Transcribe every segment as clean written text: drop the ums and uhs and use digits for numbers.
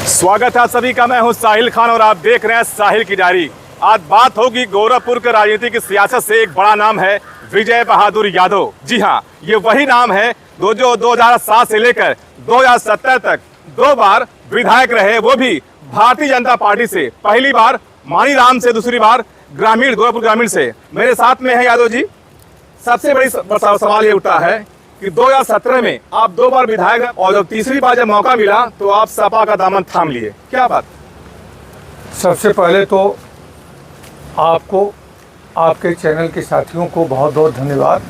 स्वागत है सभी का। मैं हूं साहिल खान और आप देख रहे हैं साहिल की डायरी। आज बात होगी गोरखपुर के राजनीति की सियासत से। एक बड़ा नाम है विजय बहादुर यादव। जी हां, ये वही नाम है जो 2007 से लेकर 2017 तक 2 बार विधायक रहे, वो भी भारतीय जनता पार्टी से। पहली बार मानीराम से, दूसरी बार गोरखपुर ग्रामीण से। मेरे साथ में है यादव जी। सबसे बड़ी सवाल ये उठता है कि 2017 में आप 2 बार विधायक और जब तीसरी बार जब मौका मिला तो आप सपा का दामन थाम लिए, क्या बात? सबसे पहले तो आपको, आपके चैनल के साथियों को बहुत बहुत धन्यवाद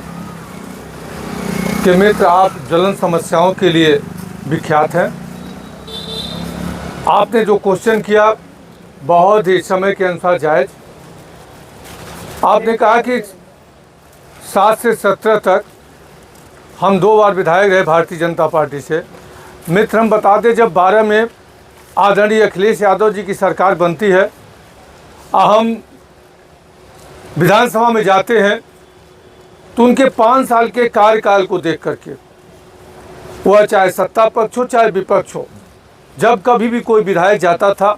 कि मित्र आप जलन समस्याओं के लिए विख्यात हैं। आपने जो क्वेश्चन किया बहुत ही समय के अनुसार जायज। आपने कहा कि 7 से 17 तक हम 2 बार विधायक रहे भारतीय जनता पार्टी से। मित्र हम बता दें, जब 12 में आदरणीय अखिलेश यादव जी की सरकार बनती है, हम विधानसभा में जाते हैं तो उनके 5 साल के कार्यकाल को देख करके, वह चाहे सत्ता पक्ष हो चाहे विपक्ष हो, जब कभी भी कोई विधायक जाता था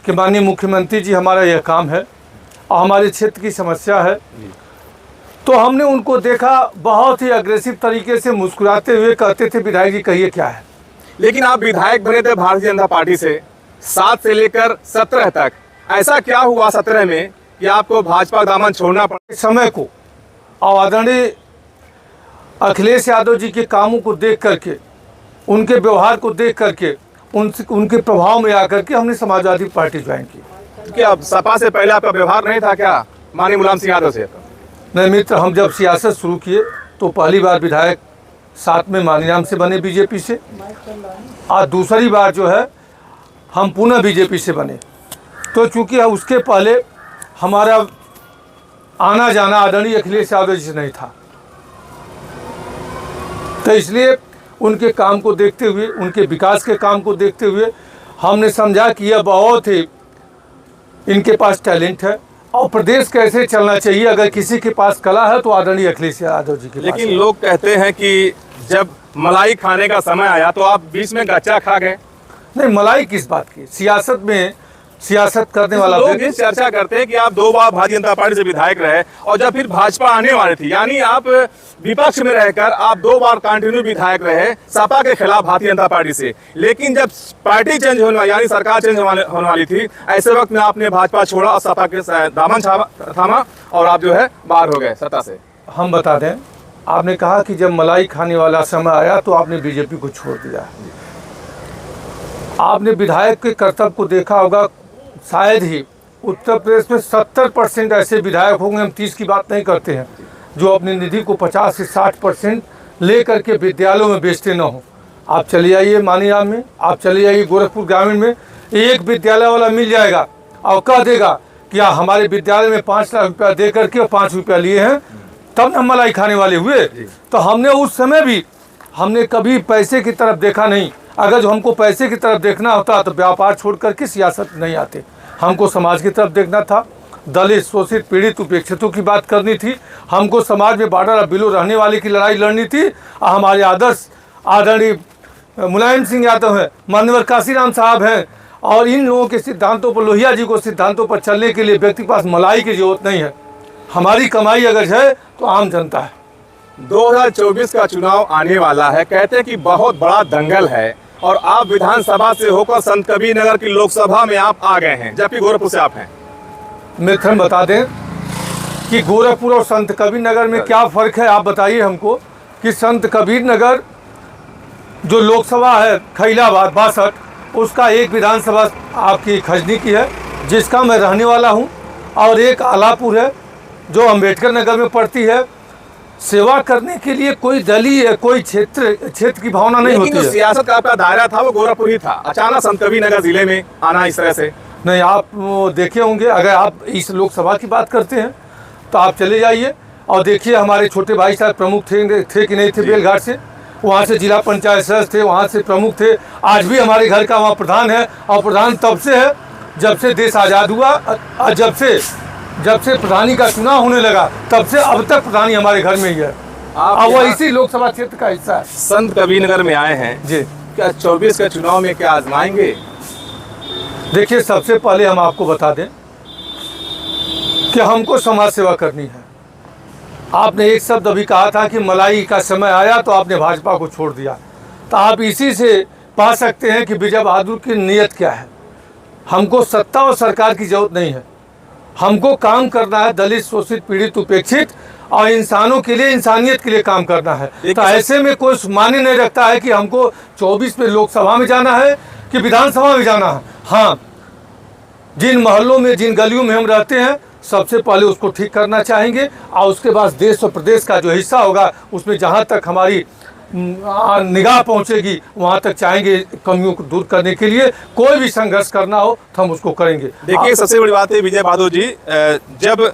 कि माननीय मुख्यमंत्री जी हमारा यह काम है और हमारे क्षेत्र की समस्या है, तो हमने उनको देखा बहुत ही अग्रेसिव तरीके से मुस्कुराते हुए कहते थे विधायक जी कहिए क्या है। लेकिन आप विधायक बने थे भारतीय जनता पार्टी से 7 से लेकर 17 तक। ऐसा क्या हुआ 17 में कि आपको भाजपा दामन छोड़ना पड़ा? समय को और आदरणीय अखिलेश यादव जी के कामों को देख करके, उनके व्यवहार को देख करके, उनके प्रभाव में आकर के हमने समाजवादी पार्टी ज्वाइन की। क्या सपा से पहले आपका व्यवहार नहीं था क्या माननीय मुलायम सिंह यादव से? नहीं मित्र, हम जब सियासत शुरू किए तो पहली बार विधायक 7 में मानीराम से बने बीजेपी से, और दूसरी बार जो है हम पुनः बीजेपी से बने। तो चूंकि उसके पहले हमारा आना जाना आदरणीय अखिलेश यादव जी से नहीं था, तो इसलिए उनके काम को देखते हुए, उनके विकास के काम को देखते हुए हमने समझा कि यह बहुत ही इनके पास टैलेंट है और प्रदेश कैसे चलना चाहिए। अगर किसी के पास कला है तो आदरणीय अखिलेश यादव जी के पास। लेकिन लोग कहते हैं कि जब मलाई खाने का समय आया तो आप बीच में गच्चा खा गए। नहीं, मलाई किस बात की? सियासत में सियासत करने वाला लोग इस चर्चा करते हैं कि आप 2 बार भारतीय जनता पार्टी से विधायक रहे और जब फिर भाजपा आने वाली थी, यानी आप विपक्ष में रहकर आप 2 बार कंटिन्यू विधायक रहे सपा के खिलाफ भारतीय जनता पार्टी से। लेकिन जब पार्टी चेंज होने यानी सरकार चेंज होने वाली थी, ऐसे वक्त में आपने भाजपा छोड़ा और सपा के दामन थामा और आप जो है बाहर हो गए सत्ता से। हम बता दें, आपने कहा कि जब मलाई खाने वाला समय आया तो आपने बीजेपी को छोड़ दिया। आपने विधायक के कर्तव्य को देखा होगा। शायद ही उत्तर प्रदेश में 70% ऐसे विधायक होंगे, हम 30 की बात नहीं करते हैं, जो अपनी निधि को 50 से 60% ले करके विद्यालयों में बेचते न हो। आप चले आइए मानीराम में, आप चले आइए गोरखपुर ग्रामीण में, एक विद्यालय वाला मिल जाएगा और कह देगा कि हमारे विद्यालय में 5 लाख रुपया दे करके और 5 रुपया लिए हैं, तब न मलाई खाने वाले हुए। तो हमने उस समय भी हमने कभी पैसे की तरफ देखा नहीं। अगर जो हमको पैसे की तरफ देखना होता तो व्यापार छोड़ करके सियासत नहीं आते। हमको समाज की तरफ देखना था, दलित, शोषित, पीड़ित, उपेक्षितों की बात करनी थी। हमको समाज में बॉर्डर और बिलो रहने वाले की लड़ाई लड़नी थी। हमारे आदर्श आदरणीय मुलायम सिंह यादव हैं, माननीय काशीराम साहब हैं, और इन लोगों के सिद्धांतों पर, लोहिया जी को सिद्धांतों पर चलने के लिए व्यक्ति के पास मलाई की जरूरत नहीं है। हमारी कमाई अगर है तो आम जनता है। 2024 का चुनाव आने वाला है, कहते हैं कि बहुत बड़ा दंगल है और आप विधानसभा से होकर संत कबीर नगर की लोकसभा में आप आ गए हैं, जबकि गोरखपुर से आप हैं। मित्र बता दें कि गोरखपुर और संत कबीर नगर में क्या फ़र्क है। आप बताइए हमको कि संत कबीर नगर जो लोकसभा है खैलाबाद 62, उसका एक विधानसभा आपकी खजनी की है जिसका मैं रहने वाला हूं, और एक आलापुर है जो अंबेडकर नगर में पड़ती है। सेवा करने के लिए कोई दलीय, कोई क्षेत्र की भावना नहीं होती है। सियासत का आपका दायरा था वो गोरखपुर ही था, अचानक संत कबीर नगर जिले में आना इस तरह से नहीं। आप वो देखे होंगे, अगर आप इस लोकसभा की बात करते हैं तो आप चले जाइए और देखिए हमारे छोटे भाई साहब प्रमुख थे कि नहीं थे बेलघाट से, वहाँ से जिला पंचायत सदस्य थे, वहाँ से प्रमुख थे। आज भी हमारे घर का वहाँ प्रधान है, और प्रधान तब से है जब से देश आज़ाद हुआ, और जब से प्रधानी का चुनाव होने लगा तब से अब तक प्रधानी हमारे घर में ही है। अब वो इसी लोकसभा क्षेत्र का हिस्सा है। संत कबीर नगर में आए हैं जी, क्या 24 के चुनाव में क्या आजमाएंगे? देखिए, सबसे पहले हम आपको बता दें कि हमको समाज सेवा करनी है। आपने एक शब्द अभी कहा था कि मलाई का समय आया तो आपने भाजपा को छोड़ दिया, तो आप इसी से पा सकते हैं कि विजय बहादुर की नीयत क्या है। हमको सत्ता और सरकार की जरूरत नहीं है, हमको काम करना है दलित, शोषित, पीड़ित, उपेक्षित और इंसानों के लिए, इंसानियत के लिए काम करना है। तो ऐसे में कोई मायने नहीं रखता है कि हमको 24 में लोकसभा में जाना है कि विधानसभा में जाना है। हाँ, जिन मोहल्लों में, जिन गलियों में हम रहते हैं, सबसे पहले उसको ठीक करना चाहेंगे और उसके बाद देश और प्रदेश का जो हिस्सा होगा उसमें जहाँ तक हमारी निगाह पहुँचेगी वहाँ तक चाहेंगे कमियों को दूर करने के लिए। कोई भी संघर्ष करना हो तो हम उसको करेंगे। देखिए, सबसे बड़ी बात है विजय बहादुर जी, जब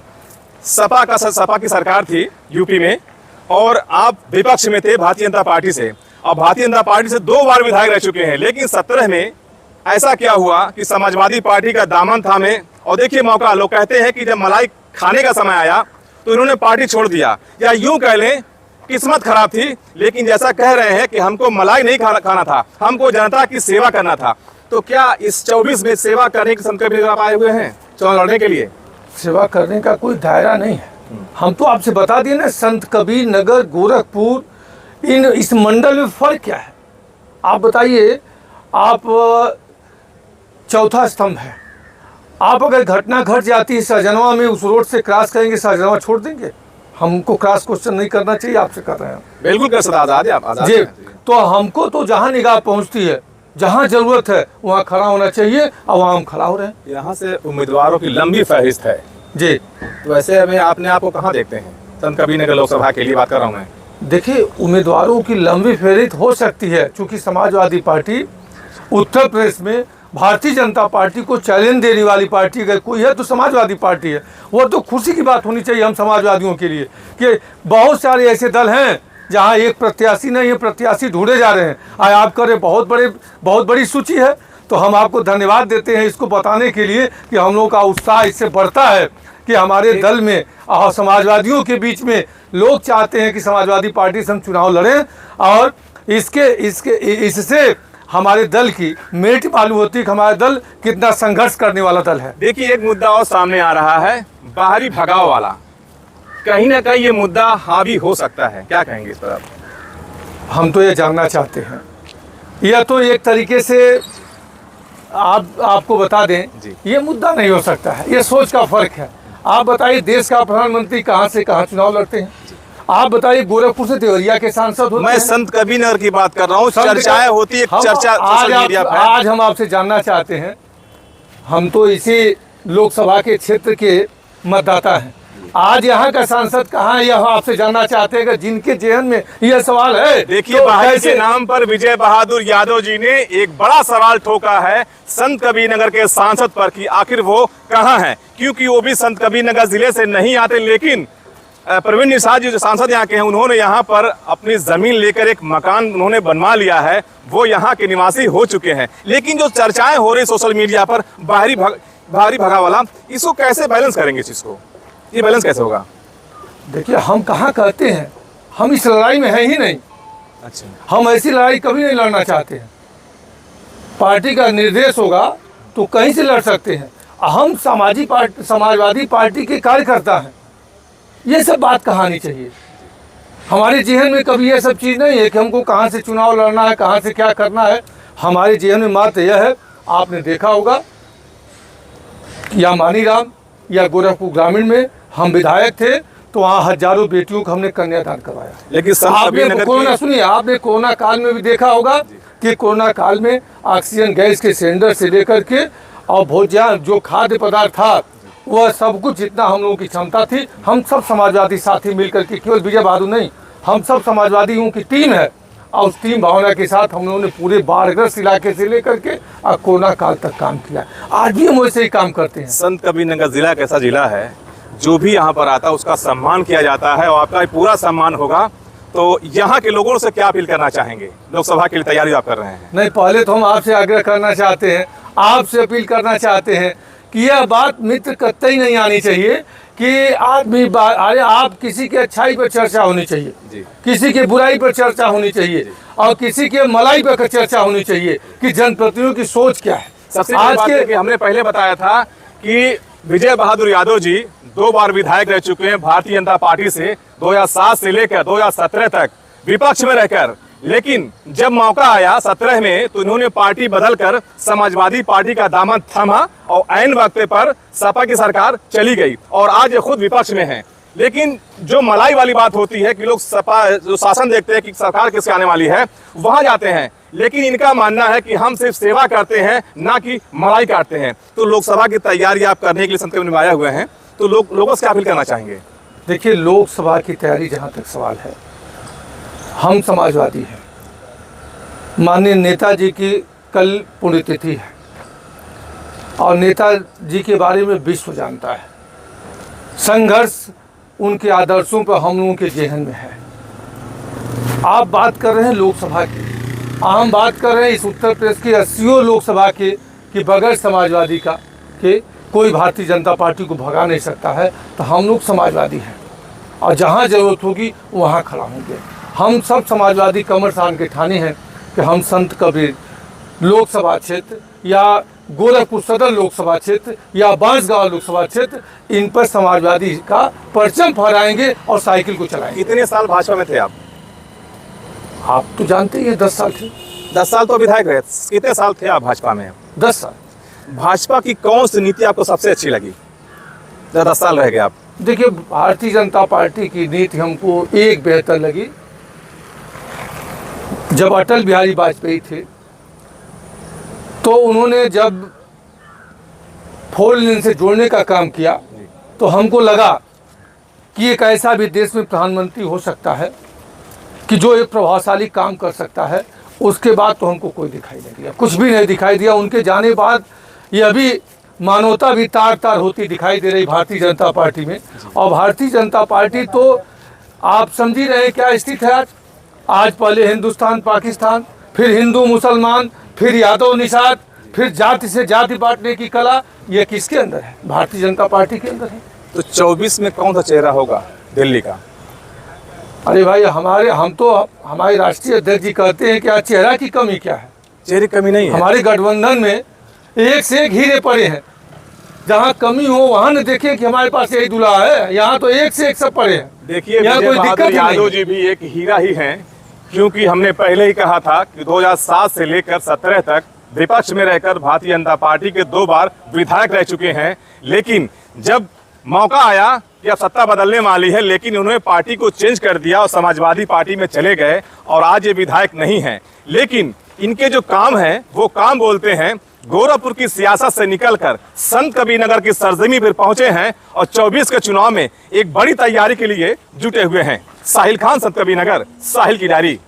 सपा की सरकार थी यूपी में और आप विपक्ष में थे भारतीय जनता पार्टी से, और भारतीय जनता पार्टी से 2 बार विधायक रह चुके हैं, लेकिन 17 में ऐसा क्या हुआ कि समाजवादी पार्टी का दामन थामे और देखिए मौका, लोग कहते हैं कि जब मलाई खाने का समय आया तो इन्होंने पार्टी छोड़ दिया, या यूं कह लें किस्मत खराब थी। लेकिन जैसा कह रहे हैं कि हमको मलाई नहीं खाना था, हमको जनता की सेवा करना था। तो क्या इस 24 में सेवा करने के संकल्प लेकर आप आए हुए हैं चुनाव लड़ने के लिए? सेवा करने का कोई दायरा नहीं है। हम तो आपसे बता दिए ना, संत कबीर नगर, गोरखपुर, इस मंडल में फर्क क्या है आप बताइए। आप चौथा स्तंभ है, आप अगर घटना घट जाती है सहजनवा में, उस रोड से क्रॉस करेंगे, सहजनवा छोड़ देंगे? हमको क्रॉस क्वेश्चन नहीं करना चाहिए, आपसे कर रहे हैं। बिल्कुल कर सकते, आजाद है आप, आजाद जी। हैं। तो हमको तो जहाँ निगाह पहुँचती है, जहाँ जरूरत है वहाँ खड़ा होना चाहिए और वहाँ हम खड़ा हो रहे हैं। यहाँ से उम्मीदवारों की लंबी फहरिस्त है जी। तो ऐसे में आपने आपको कहाँ देखते हैं? संत कबीर नगर लोकसभा के लिए बात कर रहा हूँ मैं। देखिए, उम्मीदवारों की लंबी फेरित हो सकती है, क्योंकि समाजवादी पार्टी उत्तर प्रदेश में भारतीय जनता पार्टी को चैलेंज देने वाली पार्टी अगर कोई है तो समाजवादी पार्टी है। वो तो खुशी की बात होनी चाहिए हम समाजवादियों के लिए कि बहुत सारे ऐसे दल हैं जहां एक प्रत्याशी नहीं, ये प्रत्याशी ढूंढे जा रहे हैं। आप करें, बहुत बड़ी सूची है। तो हम आपको धन्यवाद देते हैं इसको बताने के लिए कि हम लोगों का उत्साह इससे बढ़ता है कि हमारे दल में और समाजवादियों के बीच में लोग चाहते हैं कि समाजवादी पार्टी से हम चुनाव लड़ें, और इससे हमारे दल की मेरिट मालूम होती है कि हमारा दल कितना संघर्ष करने वाला दल है। देखिए, एक मुद्दा और सामने आ रहा है, बाहरी भगाव वाला। कहीं ना कहीं ये मुद्दा हावी हो सकता है, क्या कहेंगे इस पर आप? हम तो ये जानना चाहते हैं। यह तो एक तरीके से आपको बता दें, ये मुद्दा नहीं हो सकता है, ये सोच का फर्क है। आप बताइए, देश का प्रधानमंत्री कहाँ से कहाँ चुनाव लड़ते हैं? आप बताइए, गोरखपुर से देवरिया के सांसद होते हैं। मैं संत कबीर नगर की बात कर रहा हूँ, चर्चाएं होती है, चर्चा सोशल मीडिया पर। आज हम आपसे जानना चाहते हैं, हम तो इसी लोकसभा के क्षेत्र के मतदाता हैं। आज यहाँ का सांसद कहाँ है, यह आपसे जानना चाहते हैं कि जिनके जेहन में यह सवाल है। देखिए, बाहर के नाम पर विजय बहादुर यादव जी ने एक बड़ा सवाल ठोका है संत कबीर नगर के सांसद पर कि आखिर वो कहाँ हैं, क्योंकि वो भी संत कबीर नगर जिले से नहीं आते। लेकिन प्रवीण निषाद जी जो सांसद यहाँ के हैं, उन्होंने यहाँ पर अपनी जमीन लेकर एक मकान उन्होंने बनवा लिया है, वो यहाँ के निवासी हो चुके हैं। लेकिन जो चर्चाएं हो रही सोशल मीडिया पर बाहरी भगा वाला, इसको कैसे बैलेंस करेंगे? इस चीज को, ये बैलेंस कैसे होगा? देखिए, हम कहाँ कहते हैं, हम इस लड़ाई में है ही नहीं। अच्छा, हम ऐसी लड़ाई कभी नहीं लड़ना चाहते हैं। पार्टी का निर्देश होगा तो कहीं से लड़ सकते हैं। हम समाजवादी पार्टी के कार्यकर्ता हैं, ये सब बात कहानी चाहिए। हमारे जेहन में कभी ये सब चीज़ नहीं है कि हमको कहाँ से चुनाव लड़ना है, कहाँ से क्या करना है। हमारे जेहन में मात्र यह है, आपने देखा होगा या मानीराम या गोरखपुर ग्रामीण में हम विधायक थे तो वहाँ हजारों बेटियों को हमने कन्यादान करवाया। लेकिन आपने कोरोना सुनिए, आपने कोरोना काल में भी देखा होगा कि कोरोना काल में ऑक्सीजन गैस के सिलेंडर से लेकर के और भोजन जो खाद्य पदार्थ था, वह सब कुछ जितना हम लोगों की क्षमता थी, हम सब समाजवादी साथी मिलकर के, केवल विजय बहादुर नहीं, हम सब समाजवादियों की टीम है और उस टीम भावना के साथ हम लोगों ने पूरे बाढ़ग्रस्त इलाके से लेकर के और कोरोना काल तक काम किया। आज भी हम वैसे ही काम करते हैं। संत कबीर नगर जिला एक ऐसा जिला है जो भी यहाँ पर आता है उसका सम्मान किया जाता है और आपका पूरा सम्मान होगा। तो यहाँ के लोगों से क्या अपील करना चाहेंगे? लोकसभा के लिए तैयारी आप कर रहे हैं। नहीं, पहले तो हम आपसे आग्रह करना चाहते हैं, आपसे अपील करना चाहते हैं कि यह बात मित्र कतई नहीं आनी चाहिए कि आदमी अरे आप किसी के अच्छाई पर चर्चा होनी चाहिए जी, किसी के बुराई पर चर्चा होनी चाहिए और किसी के मलाई पर चर्चा होनी चाहिए कि जनप्रतिनिधियों की सोच क्या है। सबसे बड़ी बात है कि हमने पहले बताया था कि विजय बहादुर यादव जी 2 बार विधायक रह चुके हैं भारतीय जनता पार्टी से 2007 से लेकर 2017 तक विपक्ष में रहकर, लेकिन जब मौका आया 17 में तो इन्होंने पार्टी बदलकर समाजवादी पार्टी का दामन थामा और ऐन वक्त पर सपा की सरकार चली गई और आज ये खुद विपक्ष में है। लेकिन जो मलाई वाली बात होती है कि लोग सपा जो शासन देखते हैं कि सरकार किसकी आने वाली है, वहां जाते हैं, लेकिन इनका मानना है कि हम सिर्फ सेवा करते हैं ना कि मलाई काटते हैं। तो लोकसभा की तैयारी आप करने के लिए संकल्प निभाए हुए हैं, तो लोगों से क्या अपील करना चाहेंगे? देखिए, लोकसभा की तैयारी जहाँ तक सवाल है, हम समाजवादी हैं। माननीय नेताजी की कल पुण्यतिथि है और नेताजी के बारे में विश्व जानता है। संघर्ष उनके आदर्शों पर हम लोगों के जेहन में है। आप बात कर रहे हैं लोकसभा की, हम बात कर रहे हैं इस उत्तर प्रदेश के 80 लोकसभा के कि बगैर समाजवादी का कि कोई भारतीय जनता पार्टी को भगा नहीं सकता है। तो हम लोग समाजवादी हैं और जहाँ ज़रूरत होगी वहाँ खड़ा होंगे। हम सब समाजवादी कमर सान के ठाने हैं कि हम संत कबीर लोकसभा क्षेत्र या गोरखपुर सदर लोकसभा क्षेत्र या बांसगांव लोकसभा क्षेत्र, इन पर समाजवादी का परचम फहराएंगे और साइकिल को चलाएंगे। कितने साल भाजपा में थे आप? आप तो जानते ही हैं 10 साल थे। 10 साल तो विधायक रहे, कितने साल थे आप भाजपा में? 10 साल। भाजपा की कौन सी नीति आपको सबसे अच्छी लगी जब 10 साल रह गए आप? देखिए, भारतीय जनता पार्टी की नीति हमको एक बेहतर लगी। जब अटल बिहारी वाजपेयी थे तो उन्होंने जब 4 लेन से जोड़ने का काम किया तो हमको लगा कि एक ऐसा भी देश में प्रधानमंत्री हो सकता है कि जो एक प्रभावशाली काम कर सकता है। उसके बाद तो हमको कोई दिखाई नहीं दिया, कुछ भी नहीं दिखाई दिया। उनके जाने बाद यह भी मानवता भी तार तार होती दिखाई दे रही भारतीय जनता पार्टी में। और भारतीय जनता पार्टी तो आप समझ ही रहे हैं क्या स्थिति है आज पहले हिंदुस्तान पाकिस्तान, फिर हिंदू मुसलमान, फिर यादव निषाद, फिर जाति से जाति बांटने की कला, ये किसके अंदर है? भारतीय जनता पार्टी के अंदर है। तो 24 में कौन सा चेहरा होगा दिल्ली का? अरे भाई, हमारे राष्ट्रीय अध्यक्ष जी कहते हैं कि चेहरा की कमी क्या है? चेहरे कमी नहीं है। हमारे गठबंधन में एक से एक हीरे पड़े हैं। जहाँ कमी हो वहाँ न देखें कि हमारे पास यही दूल्हा है, यहाँ तो एक से एक सब पड़े हैं। देखिए, यहाँ कोई दिक्कत यादव जी भी एक हीरा ही हैं, क्योंकि हमने पहले ही कहा था कि 2007 से लेकर 17 तक विपक्ष में रहकर भारतीय जनता पार्टी के 2 बार विधायक रह चुके हैं। लेकिन जब मौका आया कि अब सत्ता बदलने वाली है, लेकिन उन्होंने पार्टी को चेंज कर दिया और समाजवादी पार्टी में चले गए और आज ये विधायक नहीं हैं। लेकिन इनके जो काम हैं वो काम बोलते हैं, गोरखपुर की सियासत से निकलकर संत कबीरनगर की सरजमी पर पहुंचे हैं और 24 के चुनाव में एक बड़ी तैयारी के लिए जुटे हुए हैं। साहिल खान, संत कबीरनगर, साहिल की डायरी।